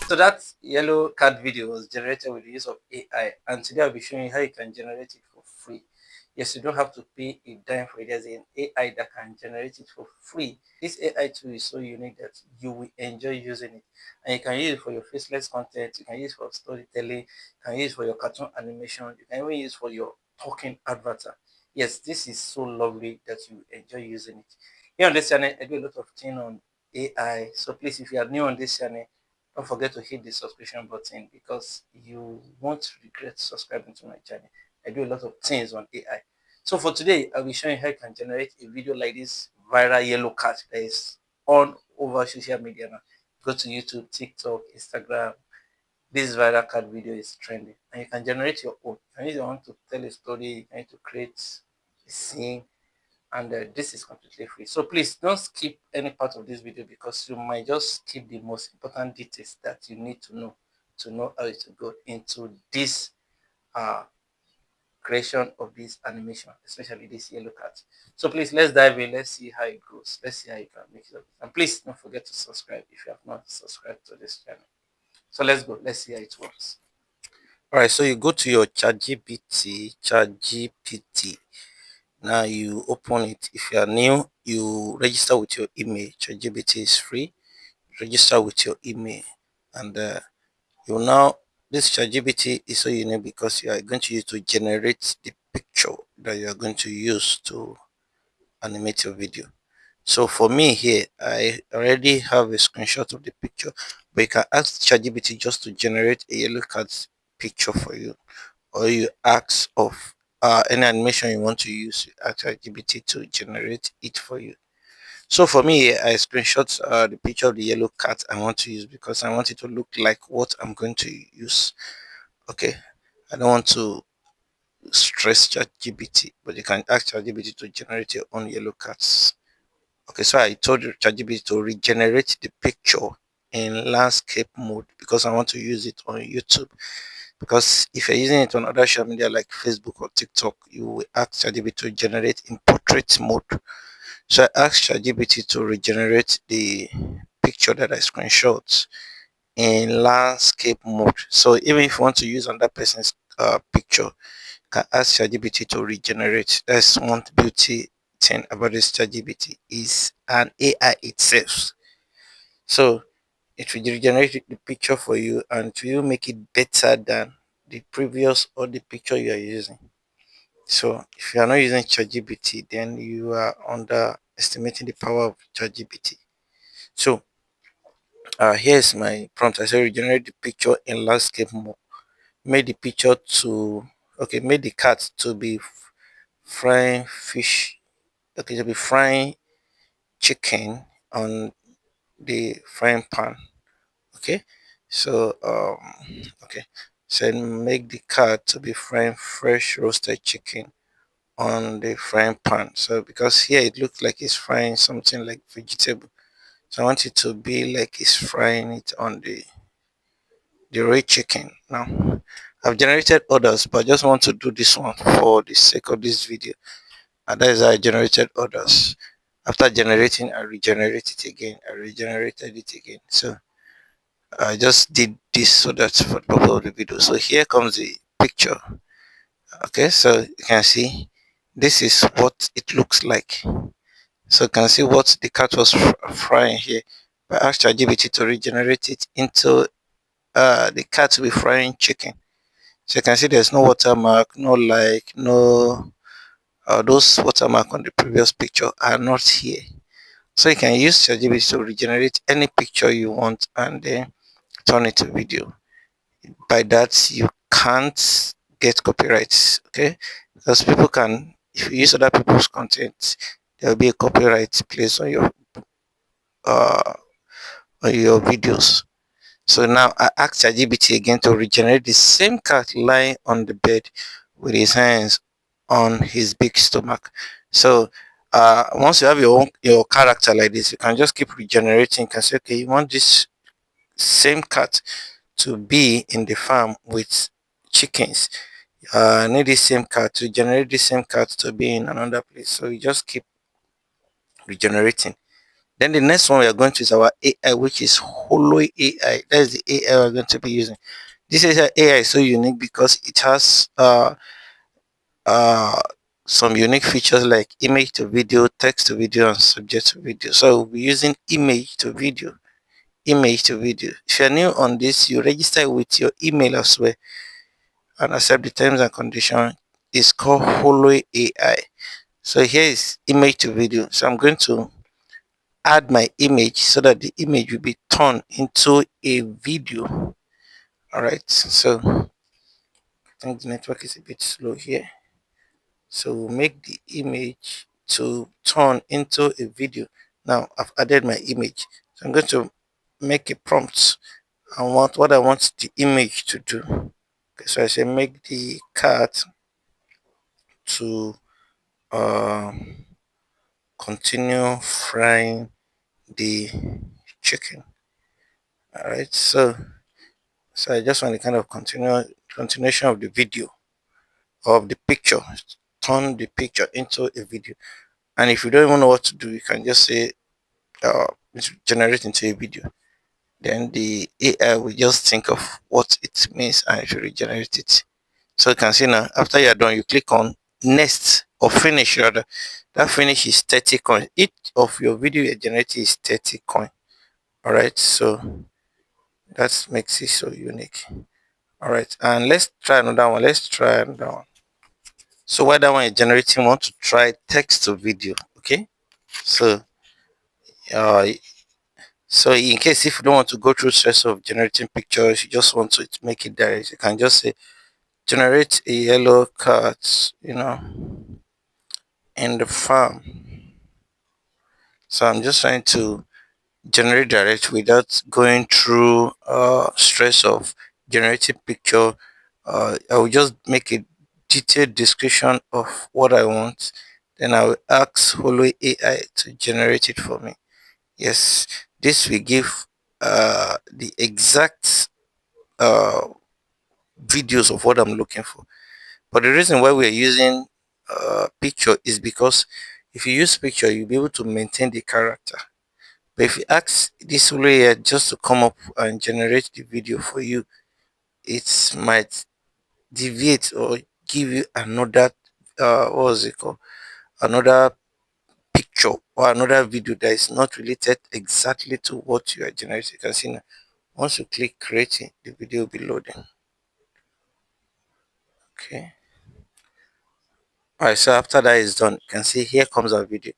So that yellow card video was generated with the use of AI, and today I'll be showing you how you can generate it for free. Yes, you don't have to pay a dime for it. There's an AI that can generate it for free. This AI tool is so unique that you will enjoy using it, and you can use it for your faceless content. You can use it for storytelling. You can use it for your cartoon animation. You can even use it for your talking avatar. Yes, this is so lovely that you enjoy using it. Here on this channel, I do a lot of things on AI. So please, if you are new on this channel, don't forget to hit the subscription button because you won't regret subscribing to my channel. I do a lot of things on AI. So for today, I'll be showing how you can generate a video like this viral yellow cat that is on over social media now. Go to YouTube, TikTok, Instagram. This viral cat video is trending, and you can generate your own. And if you want to tell a story, you need to create a scene, and this is completely free. So please don't skip any part of this video because you might just skip the most important details that you need to know how to go into this uh, creation of this animation, especially this yellow cat. So please, let's dive in. Let's see how it goes. Let's see how you can make it up. And please don't forget to subscribe if you have not subscribed to this channel. So let's go. Let's see how it works. All right, so you go to your ChatGPT. Now you open it. If you are new, you register with your email. ChatGPT is free. Register with your email, and you now this ChatGPT is so unique because you are going to use to generate the picture that you are going to use to animate your video. So for me here, I already have a screenshot of the picture, but you can ask ChatGPT just to generate a yellow card picture for you, or you ask of any animation you want to use, you ask ChatGPT to generate it for you. So for me, I screenshot the picture of the yellow cat I want to use because I want it to look like what I'm going to use. Okay, I don't want to stress ChatGPT, but you can ask ChatGPT to generate your own yellow cats. Okay, so I told ChatGPT to regenerate the picture in landscape mode because I want to use it on YouTube. Because if you're using it on other social media like Facebook or TikTok, you will ask ChatGPT to generate in portrait mode. So I asked ChatGPT to regenerate the picture that I screenshot in landscape mode. So even if you want to use another person's picture, you can ask ChatGPT to regenerate. That's one beauty thing about this ChatGPT is an AI itself. So it will regenerate the picture for you and it will make it better than the previous or the picture you are using. So if you are not using ChatGPT, then you are underestimating the power of ChatGPT. So here's my prompt. I say regenerate the picture in landscape mode. Made the picture to made the cat to be frying fish. Okay, to be frying chicken on the frying pan. Okay, so okay, so make the cat to be frying fresh roasted chicken on the frying pan. So because here it looks like it's frying something like vegetable. So I want it to be like it's frying it on the raw chicken. Now I've generated others, but I just want to do this one for the sake of this video. And that is how I generated others. After generating, I regenerate it again. I regenerated it again. So I just did this so that's for the purpose of the video. So here comes the picture. Okay, so you can see this is what it looks like. So you can see what the cat was frying here. But I asked ChatGPT to regenerate it into the cat to be frying chicken. So you can see there's no watermark, no like, no those watermark on the previous picture are not here. So you can use ChatGPT to regenerate any picture you want and then turn it to video. By that you can't get copyrights, okay? Because people can, if you use other people's content, there will be a copyright placed uh on your videos. So now I asked ChatGPT again to regenerate the same cat lying on the bed with his hands on his big stomach. So once you have your character like this, you can just keep regenerating. You can say, okay, you want this same cat to be in the farm with chickens. Need this same cat to generate the same cat to be in another place. So you just keep regenerating. Then the next one we are going to is our AI, which is Holo AI. That is the AI we're going to be using. This is AI is so unique because it has uh some unique features like image to video, text to video, and subject to video. So we'll be using image to video, image to video. If you're new on this, you register with your email as well and accept the terms and conditions. It's called Holo AI. So here is image to video. So I'm going to add my image so that the image will be turned into a video. All right. So I think the network is a bit slow here. So we'll make the image to turn into a video. Now I've added my image. So I'm going to make a prompt. I want what I want the image to do. Okay, so I say make the cat to continue frying the chicken. All right. So I just want a kind of continuation of the video of the picture. Turn the picture into a video. And if you don't even know what to do, you can just say generate into a video. Then the AI will just think of what it means and it will regenerate it. So you can see now, after you're done, you click on next or finish rather. That finish is 30 coins. Each of your video you're generating is 30 coin. Alright, so that makes it so unique. Alright, and let's try another one. Let's try another one. So while that one is generating, we want to try text to video. Okay. So uh so in case if you don't want to go through stress of generating pictures, you just want to make it direct, you can just say generate a yellow cat, in the farm. So I'm just trying to generate direct without going through stress of generating picture. I will just make a detailed description of what I want. Then I will ask Holo AI to generate it for me. Yes, this will give the exact uh, videos of what I'm looking for. But the reason why we're using picture is because if you use picture, you'll be able to maintain the character. But if you ask this layer just to come up and generate the video for you, it might deviate or give you another what was it called? Another picture or another video that is not related exactly to what you are generating. You can see now, once you click creating, the video will be loading. Okay. Alright, so after that is done, you can see here comes our video.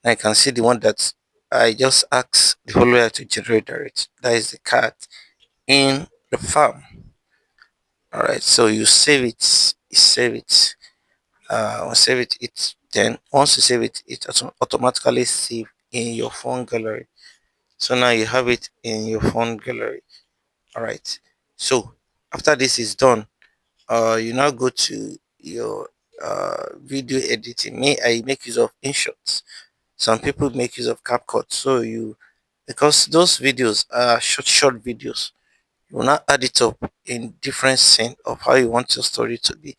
Now you can see the one that I just asked the follower to generate direct. That is the cat in the farm. Alright, so you save it, you save it. Save it, it then once you save it, it automatically save in your phone gallery. So now you have it in your phone gallery. Alright. So after this is done, you now go to your video editing. Me, I make use of Inshot. Some people make use of CapCut. So you, because those videos are short videos, you will not add it up in different scene of how you want your story to be.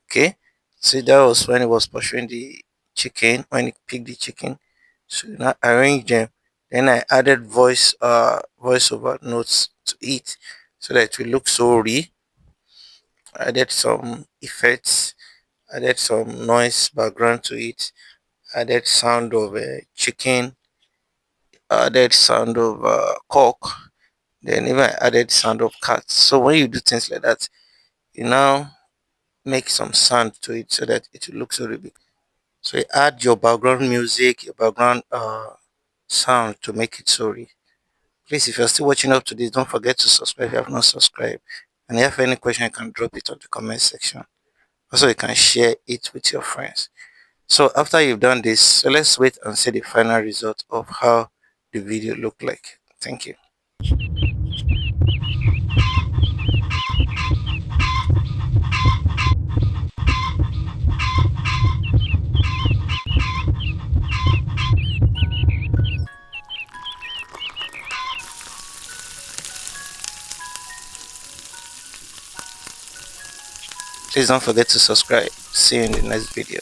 Okay. So that was when it was pursuing the chicken, when it picked the chicken. So you now arrange them. Then I added voiceover notes to it so that it will look so real. Added some effects, added some noise background to it, added sound of a chicken, added sound of cock, then even added sound of cats. So when you do things like that, you now make some sound to it so that it will look so really big. So you add your background music, your background sound to make it so real. Please, if you're still watching up to this, don't forget to subscribe if you have not subscribed. And if you have any question, you can drop it on the comment section. Also, you can share it with your friends. So after you've done this, so let's wait and see the final result of how the video look like. Thank you. Please don't forget to subscribe. See you in the next video.